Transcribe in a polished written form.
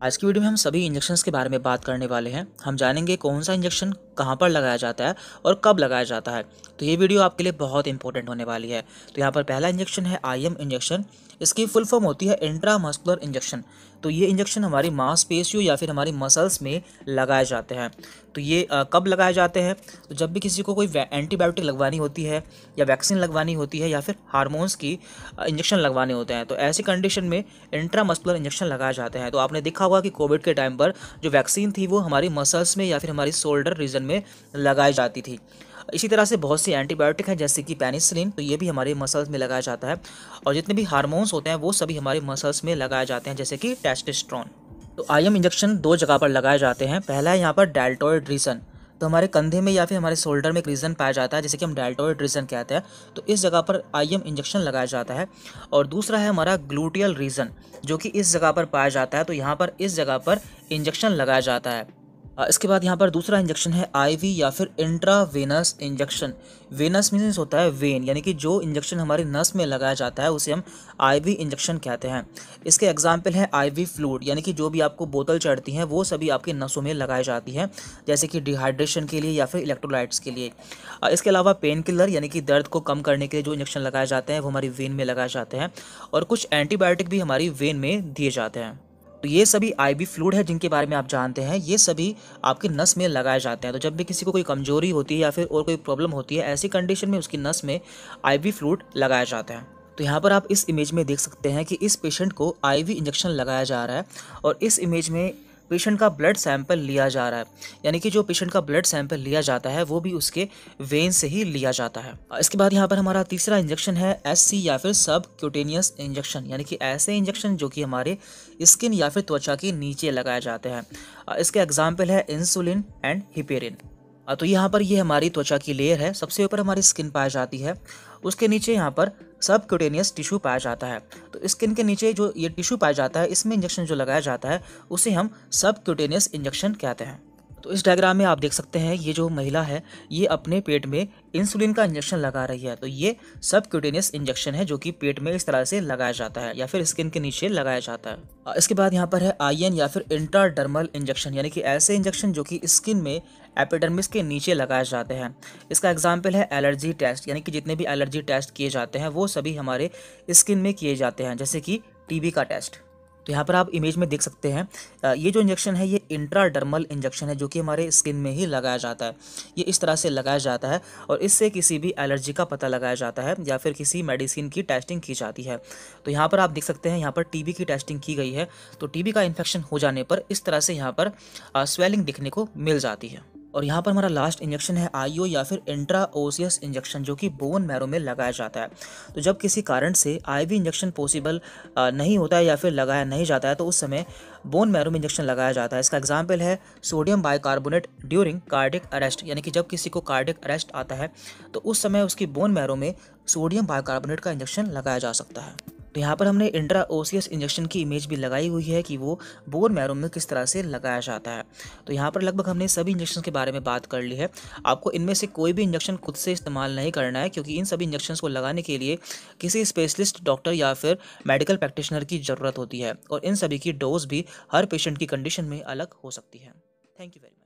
आज की वीडियो में हम सभी इंजेक्शंस के बारे में बात करने वाले हैं। हम जानेंगे कौन सा इंजेक्शन कहां पर लगाया जाता है और कब लगाया जाता है। तो ये वीडियो आपके लिए बहुत इंपॉर्टेंट होने वाली है। तो यहाँ पर पहला इंजेक्शन है IM इंजेक्शन। इसकी फुल फॉर्म होती है इंट्रामस्कुलर इंजेक्शन। तो ये इंजेक्शन हमारी मांसपेशियों या फिर हमारी मसल्स में लगाए जाते हैं। तो ये कब लगाए जाते हैं? तो जब भी किसी को कोई एंटीबायोटिक लगवानी होती है या वैक्सीन लगवानी होती है या फिर हार्मोन्स की इंजेक्शन लगवाने होते हैं, तो ऐसी कंडीशन में इंट्रामस्कुलर इंजेक्शन लगाए जाते हैं। तो आपने देखा होगा कि कोविड के टाइम पर जो वैक्सीन थी वो हमारी मसल्स में या फिर हमारी शोल्डर रीजन में लगाई जाती थी। इसी तरह से बहुत सी एंटीबायोटिक हैं जैसे कि पेनिसिलिन, तो ये भी हमारे मसल्स में लगाया जाता है। और जितने भी हार्मोन्स होते हैं वो सभी हमारे मसल्स में लगाए जाते हैं, जैसे कि टेस्टोस्टेरोन। तो IM इंजेक्शन दो जगह पर लगाए जाते हैं। पहला है यहाँ पर डेल्टॉइड रीजन। तो हमारे कंधे में या फिर हमारे शोल्डर में एक रीजन पाया जाता है जिसे कि हम डेल्टॉइड रीजन कहते हैं। तो इस जगह पर IM इंजेक्शन लगाया जाता है। और दूसरा है हमारा ग्लूटियल रीजन, जो कि इस जगह पर पाया जाता है। तो यहाँ पर इस जगह पर इंजेक्शन लगाया जाता है। इसके बाद यहाँ पर दूसरा इंजेक्शन है IV या फिर इंट्रावेनस इंजेक्शन। वेनस मीन्स होता है वेन, यानी कि जो इंजेक्शन हमारी नस में लगाया जाता है उसे हम IV इंजेक्शन कहते हैं। इसके एग्जाम्पल है IV फ्लूइड, यानी कि जो भी आपको बोतल चढ़ती हैं वो सभी आपकी नसों में लगाई जाती हैं, जैसे कि डिहाइड्रेशन के लिए या फिर इलेक्ट्रोलाइट्स के लिए। इसके अलावा पेन किलर यानी कि दर्द को कम करने के लिए जो इंजेक्शन लगाए जाते हैं वो हमारी वेन में लगाए जाते हैं। और कुछ एंटीबायोटिक भी हमारी वेन में दिए जाते हैं। तो ये सभी IV फ्लूइड है जिनके बारे में आप जानते हैं, ये सभी आपकी नस में लगाए जाते हैं। तो जब भी किसी को कोई कमजोरी होती है या फिर और कोई प्रॉब्लम होती है, ऐसी कंडीशन में उसकी नस में IV फ्लूइड लगाया जाता है। तो यहाँ पर आप इस इमेज में देख सकते हैं कि इस पेशेंट को IV इंजेक्शन लगाया जा रहा है और इस इमेज में पेशेंट का ब्लड सैंपल लिया जा रहा है, यानी कि जो पेशेंट का ब्लड सैंपल लिया जाता है वो भी उसके वेन से ही लिया जाता है। इसके बाद यहाँ पर हमारा तीसरा इंजेक्शन है SC या फिर सब क्यूटेनियस इंजेक्शन, यानी कि ऐसे इंजेक्शन जो कि हमारे स्किन या फिर त्वचा के नीचे लगाए जाते हैं। इसके एग्जाम्पल है इंसुलिन एंड हिपेरिन। तो यहाँ पर ये हमारी त्वचा की लेयर है, सबसे ऊपर हमारी स्किन पाई जाती है, उसके नीचे यहाँ पर सब क्यूटेनियस टिश्यू पाया जाता है। तो स्किन के नीचे जो ये टिश्यू पाया जाता है, इसमें इंजेक्शन जो लगाया जाता है उसे हम सब क्यूटेनियस इंजेक्शन कहते हैं। तो इस डायग्राम में आप देख सकते हैं ये जो महिला है ये अपने पेट में इंसुलिन का इंजेक्शन लगा रही है। तो ये सब क्यूटेनियस इंजेक्शन है जो कि पेट में इस तरह से लगाया जाता है या फिर स्किन के नीचे लगाया जाता है। इसके बाद यहाँ पर है IN या फिर इंट्राडर्मल इंजेक्शन, यानी कि ऐसे इंजेक्शन जो कि स्किन में एपिडर्मिस के नीचे लगाए जाते हैं। इसका एग्जाम्पल है एलर्जी टेस्ट, यानी कि जितने भी एलर्जी टेस्ट किए जाते हैं वो सभी हमारे स्किन में किए जाते हैं, जैसे कि TB का टेस्ट। तो यहाँ पर आप इमेज में देख सकते हैं ये जो इंजेक्शन है ये इंट्राडर्मल इंजेक्शन है जो कि हमारे स्किन में ही लगाया जाता है। ये इस तरह से लगाया जाता है और इससे किसी भी एलर्जी का पता लगाया जाता है या फिर किसी मेडिसिन की टेस्टिंग की जाती है। तो यहाँ पर आप देख सकते हैं यहाँ पर TB की टेस्टिंग की गई है। तो TB का इन्फेक्शन हो जाने पर इस तरह से यहाँ पर स्वेलिंग दिखने को मिल जाती है। और यहाँ पर हमारा लास्ट इंजेक्शन है IO या फिर इंट्राओसियस इंजेक्शन, जो कि बोन मैरो में लगाया जाता है। तो जब किसी कारण से IV इंजेक्शन पॉसिबल नहीं होता है या फिर लगाया नहीं जाता है तो उस समय बोन मैरो में इंजेक्शन लगाया जाता है। इसका एग्जाम्पल है sodium bicarbonate during cardiac arrest, यानी कि जब किसी को कार्डियक अरेस्ट आता है तो उस समय उसकी बोन मैरो में सोडियम बाइकार्बोनेट का इंजेक्शन लगाया जा सकता है। तो यहाँ पर हमने इंट्राओसियस इंजेक्शन की इमेज भी लगाई हुई है कि वो बोन मैरो में किस तरह से लगाया जाता है। तो यहाँ पर लगभग हमने सभी इंजेक्शन के बारे में बात कर ली है। आपको इनमें से कोई भी इंजेक्शन खुद से इस्तेमाल नहीं करना है, क्योंकि इन सभी इंजेक्शन को लगाने के लिए किसी स्पेशलिस्ट डॉक्टर या फिर मेडिकल प्रैक्टिशनर की ज़रूरत होती है और इन सभी की डोज भी हर पेशेंट की कंडीशन में अलग हो सकती है। Thank you very much.